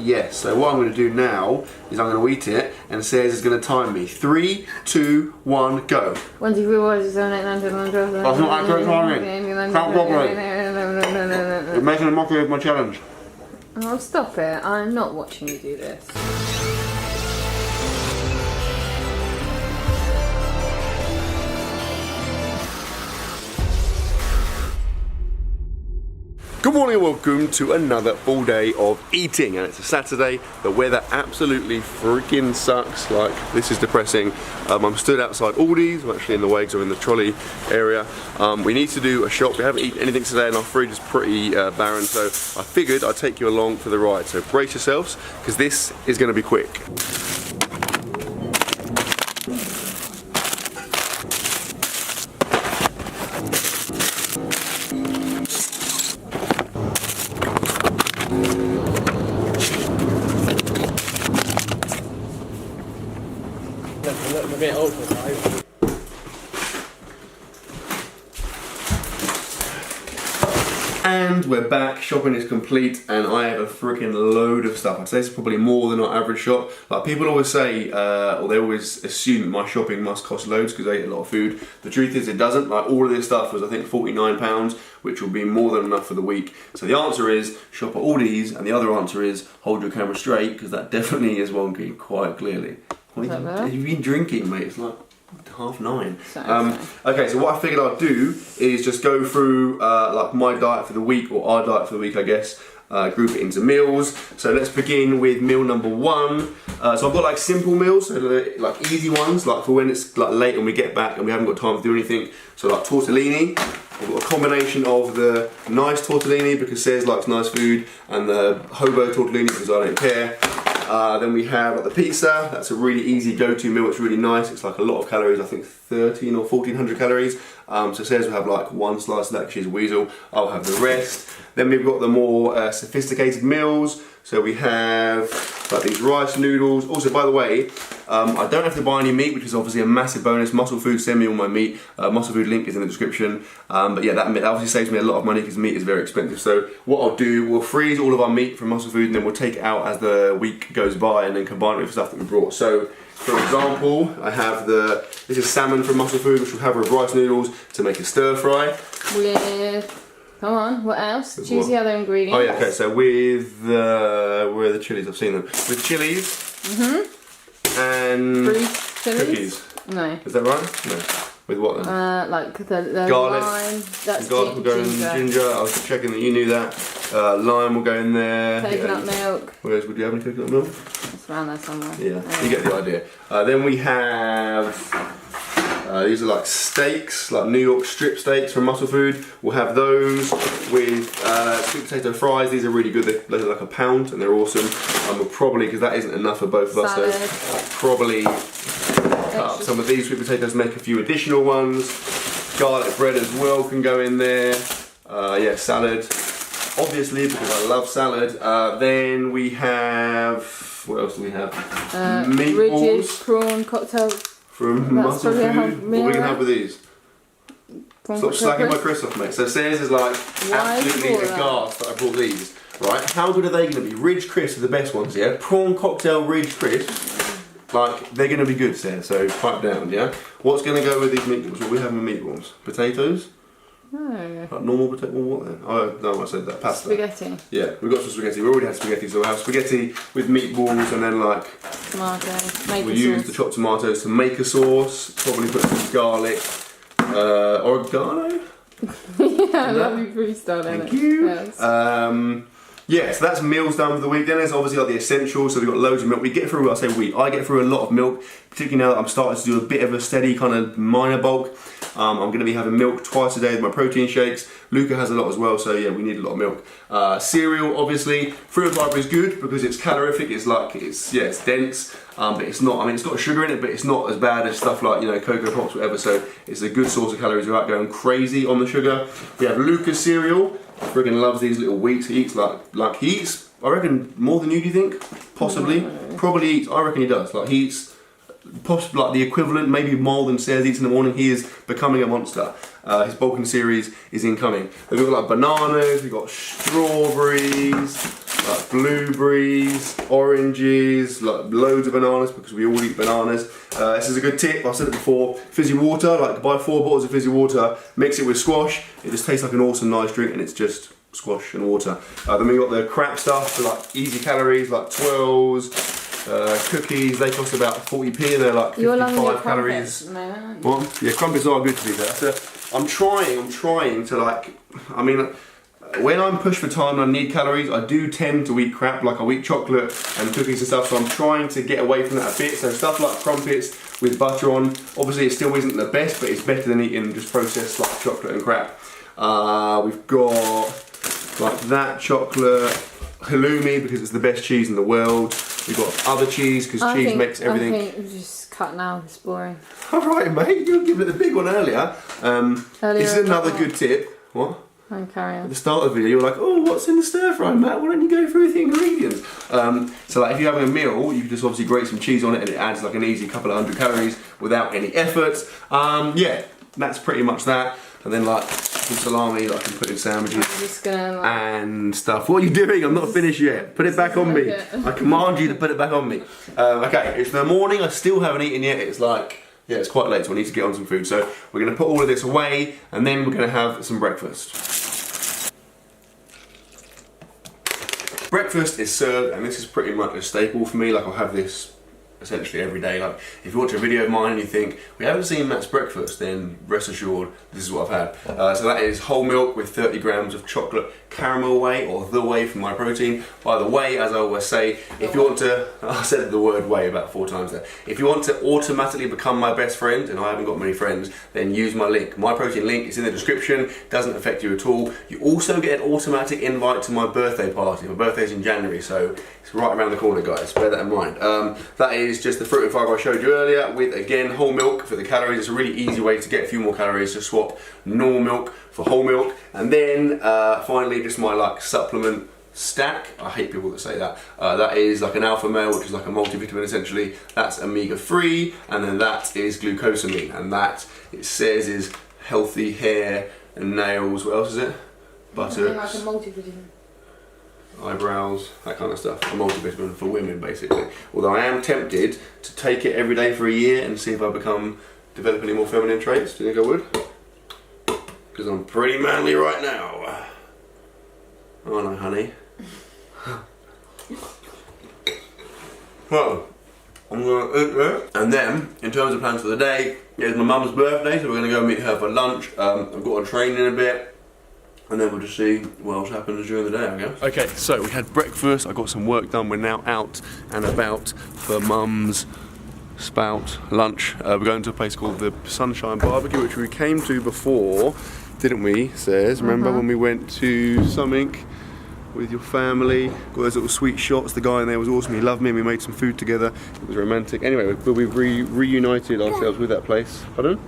yes. So what I'm going to do now is I'm going to eat it, and Says is going to time me. 3, 2, 1, go. 1, 2, 3, 4, 5, 6, 7, 8, 9, 10, 11, 12, 13, That's not accurate timing. Can't cooperate. You're making a mockery of my challenge. Oh, stop it. I'm not watching you do this. Good morning and welcome to another full day of eating, and it's a Saturday. The weather absolutely freaking sucks. Like, this is depressing. I'm stood outside Aldi's. I'm actually in the Wags or in the trolley area. We need to do a shop. We haven't eaten anything today and our fridge is pretty barren, so I figured I'd take you along for the ride. So brace yourselves, because this is going to be quick. A bit old for that. And we're back, shopping is complete, and I have a freaking load of stuff. I'd say it's probably more than our average shop. Like, people always say, or they always assume that my shopping must cost loads because I eat a lot of food. The truth is it doesn't. Like, all of this stuff was I think £49, which will be more than enough for the week. So the answer is shop at Aldi's, and the other answer is hold your camera straight, because that definitely is wonky, quite clearly. What have you been drinking, mate? It's like 9:30. Okay, so what I figured I'd do is just go through like my diet for the week, or our diet for the week, I guess. Group it into meals. So let's begin with meal number 1. So I've got like simple meals, so like easy ones, like for when it's like late and we get back and we haven't got time to do anything. So like tortellini. I've got a combination of the nice tortellini because Says likes nice food, and the hobo tortellini because I don't care. Then we have like the pizza. That's a really easy go-to meal. It's really nice. It's like a lot of calories. I think 13 or 1400 calories. So Says will have like one slice of that. She's a weasel. I'll have the rest. Then we've got the more sophisticated meals. So we have like these rice noodles. Also, by the way, I don't have to buy any meat, which is obviously a massive bonus. Muscle Food send me all my meat. Muscle Food link is in the description. But yeah, that obviously saves me a lot of money because meat is very expensive. So what I'll do, we'll freeze all of our meat from Muscle Food, and then we'll take it out as the week goes by, and then combine it with stuff that we brought. So, for example, I have this is salmon from Muscle Food, which we'll have with rice noodles to make a stir fry. Come on, what else? Choose the other ingredients. Oh yeah, okay, so with where are the chilies? I've seen them. With chilies and cookies. No. Is that right? No. With what then? Like the garlic. lime. That's garlic will go in ginger. I was checking that you knew that. Lime will go in there. Coconut milk. Would you have any coconut milk? It's around there somewhere. Yeah, you get the idea. Then we have these are like steaks, like New York strip steaks from Muscle Food. We'll have those with sweet potato fries. These are really good. They're like £1 and they're awesome. We'll probably, because that isn't enough for both of us, so probably cut up some of these sweet potatoes, make a few additional ones. Garlic bread as well can go in there. Yeah, salad, obviously, because I love salad. Then we have, what else do we have? Meatballs. Ridges, prawn cocktail. From Muscle Food. What are we going to have with these? Stop slacking my crisps off, mate. So Says is like absolutely aghast that I brought these. Right? How good are they going to be? Ridge crisps are the best ones, yeah? Prawn cocktail ridge crisps. Like, they're going to be good, Says, so pipe down, yeah? What's going to go with these meatballs? What are we having with meatballs? Potatoes? No. Like normal potato? Well, what then? Oh, no, I said that. Pasta. Spaghetti. Yeah, we've got some spaghetti. We already had spaghetti, so we'll have spaghetti with meatballs and then like... Tomato. We'll use the chopped tomatoes to make a sauce. Probably put some garlic. Oregano? Yeah, I love you freestyle. Thank you. Yes. Yeah, so that's meals done for the week. Then there's obviously like the essentials, so we've got loads of milk. We get through, I get through a lot of milk, particularly now that I'm starting to do a bit of a steady kind of minor bulk. I'm going to be having milk twice a day with my protein shakes. Luca has a lot as well, so yeah, we need a lot of milk. Cereal, obviously. Fruit and fibre is good because it's calorific, it's dense, but it's not, I mean, it's got sugar in it, but it's not as bad as stuff like, you know, Cocoa Pops, whatever, so it's a good source of calories without going crazy on the sugar. We have Luca's cereal. Friggin' loves these little wheats. He eats like he eats, I reckon, more than you, do you think? Possibly. Probably eats, I reckon he does. Like, he eats possibly like the equivalent, maybe more than Says eats in the morning. He is becoming a monster. His bulking series is incoming. We've got like bananas, we've got strawberries, like blueberries, oranges, like loads of bananas because we all eat bananas. This is a good tip, I've said it before. Fizzy water, like buy 4 bottles of fizzy water, mix it with squash. It just tastes like an awesome nice drink and it's just squash and water. Then we got the crap stuff, so like easy calories, like twirls, cookies. They cost about 40p and they're like 55 calories. What? Yeah, crumpets are good to be fair. So I'm trying to like, I mean, when I'm pushed for time and I need calories, I do tend to eat crap, like I eat chocolate and cookies and stuff, so I'm trying to get away from that a bit. So stuff like crumpets with butter on, obviously it still isn't the best, but it's better than eating just processed like chocolate and crap. We've got like that chocolate, halloumi because it's the best cheese in the world. We've got other cheese because cheese makes everything. I think we're just cut now, it's boring. Alright mate, you were giving it the big one earlier. This is another good tip. What? And carry on. At the start of the video, you're like, oh, what's in the stir fry, Matt? Why don't you go through the ingredients? So like if you're having a meal, you can just obviously grate some cheese on it and it adds like an easy couple of 100 calories without any effort. Yeah, that's pretty much that. And then like some salami that I can put in sandwiches Just gonna, like, and stuff. What are you doing? I'm not finished yet. Put it back on me. I command you to put it back on me. Okay, it's the morning. I still haven't eaten yet. It's like, yeah, it's quite late, so I need to get on some food. So we're going to put all of this away and then we're going to have some breakfast. Breakfast is served, and this is pretty much a staple for me. Like I'll have this essentially every day. Like if you watch a video of mine and you think we haven't seen Matt's breakfast, then rest assured this is what I've had. So that is whole milk with 30 grams of chocolate caramel whey, or the whey from My Protein. By the way, as I always say, if you want to, I said the word whey about 4 times there. If you want to automatically become my best friend, and I haven't got many friends, then use my link. My Protein link is in the description, doesn't affect you at all. You also get an automatic invite to my birthday party. My birthday's in January, so it's right around the corner, guys. Bear that in mind. That is just the fruit and fibre I showed you earlier with, again, whole milk for the calories. It's a really easy way to get a few more calories. Just swap normal milk for whole milk. And then finally, just my like supplement stack. I hate people that say that. That is like an alpha male, which is like a multivitamin essentially. That's omega-3, and then that is glucosamine, and that it says is healthy hair and nails. What else is it? Butter. Like a multivitamin. Eyebrows, that kind of stuff. A multivitamin for women, basically. Although I am tempted to take it every day for a year and see if I develop any more feminine traits. Do you think I would? Because I'm pretty manly right now. Oh no, honey. Well, I'm gonna eat that. And then, in terms of plans for the day, it's my mum's birthday, so we're gonna go meet her for lunch. I've got to train in a bit. And then we'll just see what else happens during the day, I guess. Okay, so we had breakfast, I got some work done, we're now out and about for Mum's spout lunch. We're going to a place called the Sunshine Barbecue, which we came to before, didn't we, Says? Remember when we went to something with your family, got those little sweet shots, the guy in there was awesome, he loved me and we made some food together, it was romantic. Anyway, we've reunited ourselves with that place. Pardon?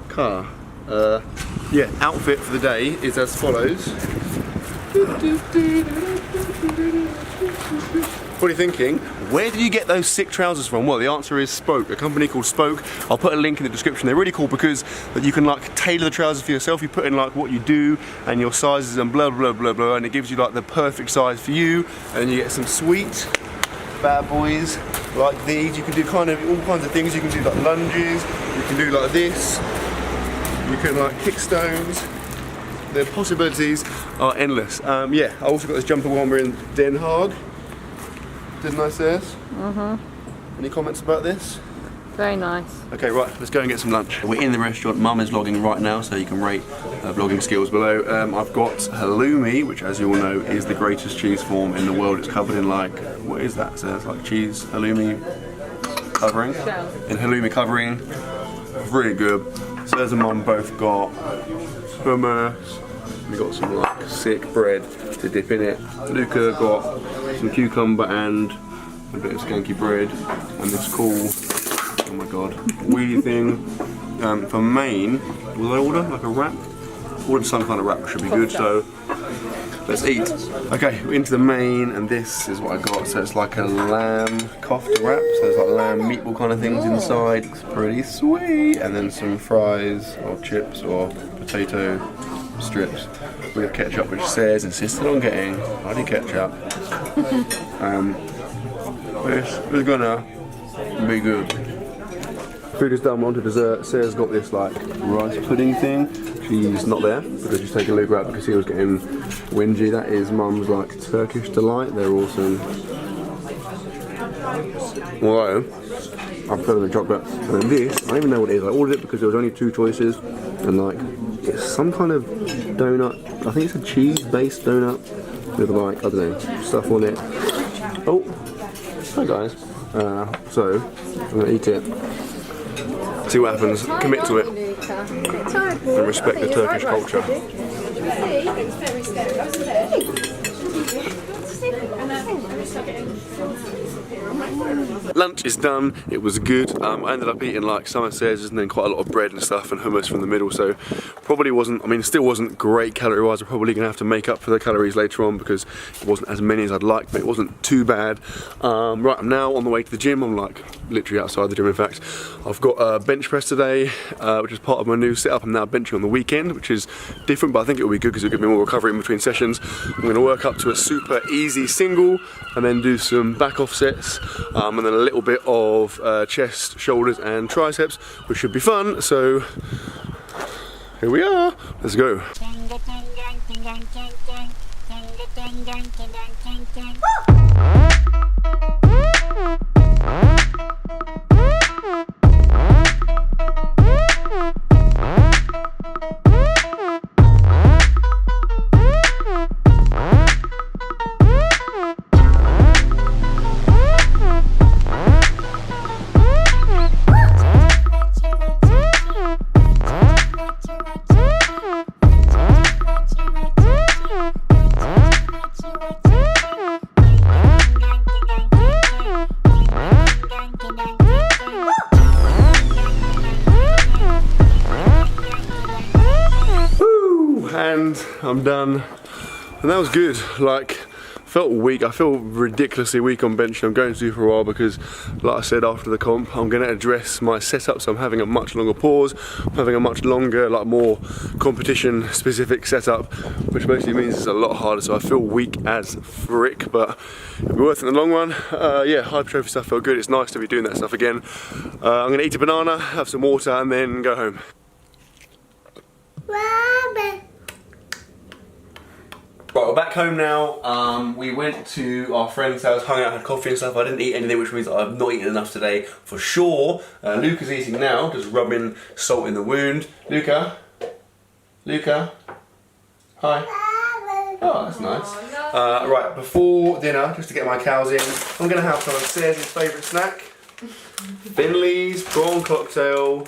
Car. Yeah, outfit for the day is as follows. What are you thinking? Where did you get those sick trousers from? Well, the answer is Spoke, a company called Spoke. I'll put a link in the description. They're really cool because you can like tailor the trousers for yourself. You put in like what you do and your sizes and blah blah blah blah, and it gives you like the perfect size for you. And then you get some sweet bad boys like these. You can do kind of all kinds of things. You can do like lunges. You can do like this. You can like kick stones. The possibilities are endless. Yeah, I also got this jumper when we're in Den Haag. Didn't I, Says? Any comments about this? Very nice. Okay, right, let's go and get some lunch. We're in the restaurant. Mum is vlogging right now, so you can rate her vlogging skills below. I've got halloumi, which as you all know is the greatest cheese form in the world. It's covered in like, what is that? So it's like cheese, halloumi covering. Shell. In halloumi covering. Really good. Says and Mum both got hummus. We got some like sick bread to dip in it. Luca got some cucumber and a bit of skanky bread and this cool, oh my god, weedy thing. For main, will I order like a wrap? Order some kind of wrap should be good, so let's eat. Okay, we're into the main, and this is what I got. So it's like a lamb kofta wrap, so it's like lamb meatball kind of things inside. It's pretty sweet. And then some fries or chips or potato strips with ketchup, which says insisted on getting bloody ketchup. It's gonna be good. Food is done, we're on to dessert. Sarah's got this like rice pudding thing. She's not there because she's taking Luca out because he was getting whingy. That is Mum's like Turkish delight. They're awesome. Although I prefer them in chocolate. And then this, I don't even know what it is. I ordered it because there was only 2 choices, and like it's some kind of donut. I think it's a cheese-based donut with like, I don't know, stuff on it. Oh, hi guys. So I'm gonna eat it. See what happens. Commit to it. And respect the Turkish culture. Lunch is done, it was good. I ended up eating like some says and then quite a lot of bread and stuff and hummus from the middle, so probably wasn't, I mean still wasn't great calorie wise. I'm probably gonna have to make up for the calories later on because it wasn't as many as I'd like, but it wasn't too bad. Right, I'm now on the way to the gym. I'm like literally outside the gym in fact. I've got a bench press today, which is part of my new setup. I'm now benching on the weekend, which is different, but I think it'll be good because it'll give me more recovery in between sessions. I'm gonna work up to a super easy single and then do some back off sets, and then a little bit of chest, shoulders and triceps, which should be fun. So here we are, let's go. And I'm done, and that was good. Like, felt weak. I feel ridiculously weak on bench. I'm going to do for a while because, like I said, after the comp, I'm going to address my setup. So I'm having a much longer pause. I'm having a much longer, like more competition-specific setup, which basically means it's a lot harder. So I feel weak as frick, but it'll be worth it in the long run. Yeah, hypertrophy stuff felt good. It's nice to be doing that stuff again. I'm going to eat a banana, have some water, and then go home. Right, we're back home now. We went to our friend's house, hung out, had coffee and stuff. I didn't eat anything, which means I've not eaten enough today for sure. Luca's eating now, just rubbing salt in the wound. Luca? Luca? Hi. Oh, that's nice. Right, before dinner, just to get my cows in, I'm going to have some of Sarah's favourite snack. Finley's prawn cocktail,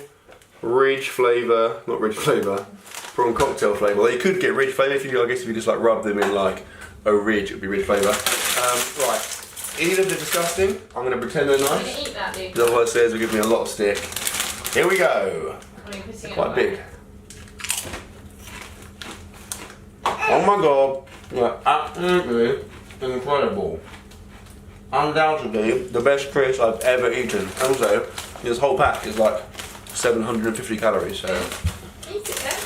ridge flavour, not ridge flavour. Prawn cocktail flavour. Well, you could get ridge flavour if you, I guess, if you just like rub them in like a ridge, it would be ridge flavour. Right, either they're disgusting. I'm going to pretend they're nice. I'm going to eat that, dude. Because otherwise, Sarah's will give me a lot of stick. Here we go. They're quite big. Oh my god, they're absolutely incredible. Undoubtedly the best crisp I've ever eaten. And also, this whole pack is like 750 calories, so.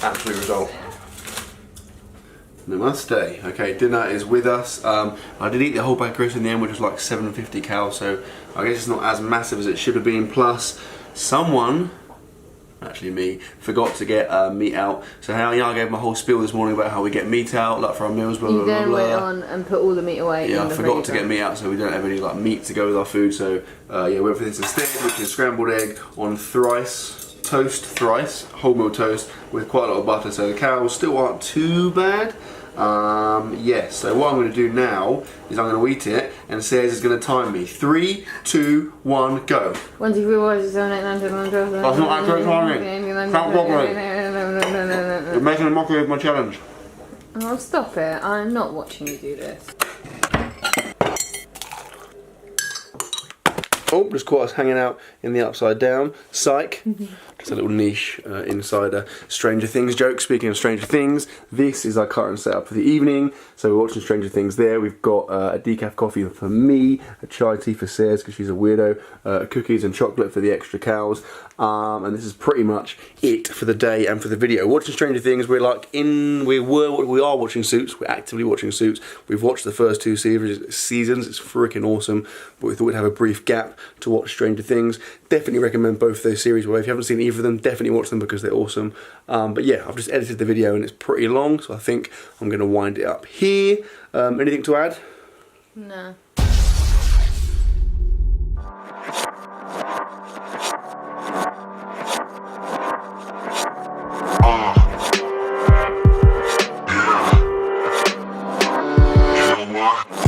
Absolute result. Namaste. Okay, dinner is with us. I did eat the whole pack of crisps in the end, which was like 750 cal, so I guess it's not as massive as it should have been. Plus, someone, actually me, forgot to get meat out. So I gave my whole spiel this morning about how we get meat out, like for our meals, blah blah blah. You then went on and put all the meat away. Yeah, I forgot to get meat out, so we don't have any like meat to go with our food. So yeah, we went for this instead, which is scrambled egg on thrice. Thrice, wholemeal toast with quite a lot of butter, so the cows still aren't too bad. Yes, so what I'm going to do now is I'm going to eat it, and Sarah's is going to time me. 3, 2, 1, go. 1, 2, 3, 4, 5, 6, 7, 8, 9, 10, 11, 12, 13, that's not accurate timing. Stop properly. You're making a mockery of my challenge. Oh, stop it. I'm not watching you do this. Oh, just caught us hanging out in the upside down. Psych. It's a little niche insider Stranger Things joke. Speaking of Stranger Things, this is our current setup for the evening. So we're watching Stranger Things there. We've got a decaf coffee for me, a chai tea for Sarah because she's a weirdo, cookies and chocolate for the extra cows. And this is pretty much it for the day and for the video. Watching Stranger Things, we are watching Suits. We're actively watching Suits. We've watched the first 2 seasons. It's freaking awesome. But we thought we'd have a brief gap to watch Stranger Things. Definitely recommend both those series. Well, if you haven't seen either of them, definitely watch them because they're awesome. But yeah, I've just edited the video and it's pretty long, so I think I'm going to wind it up here. Anything to add? No. You know what?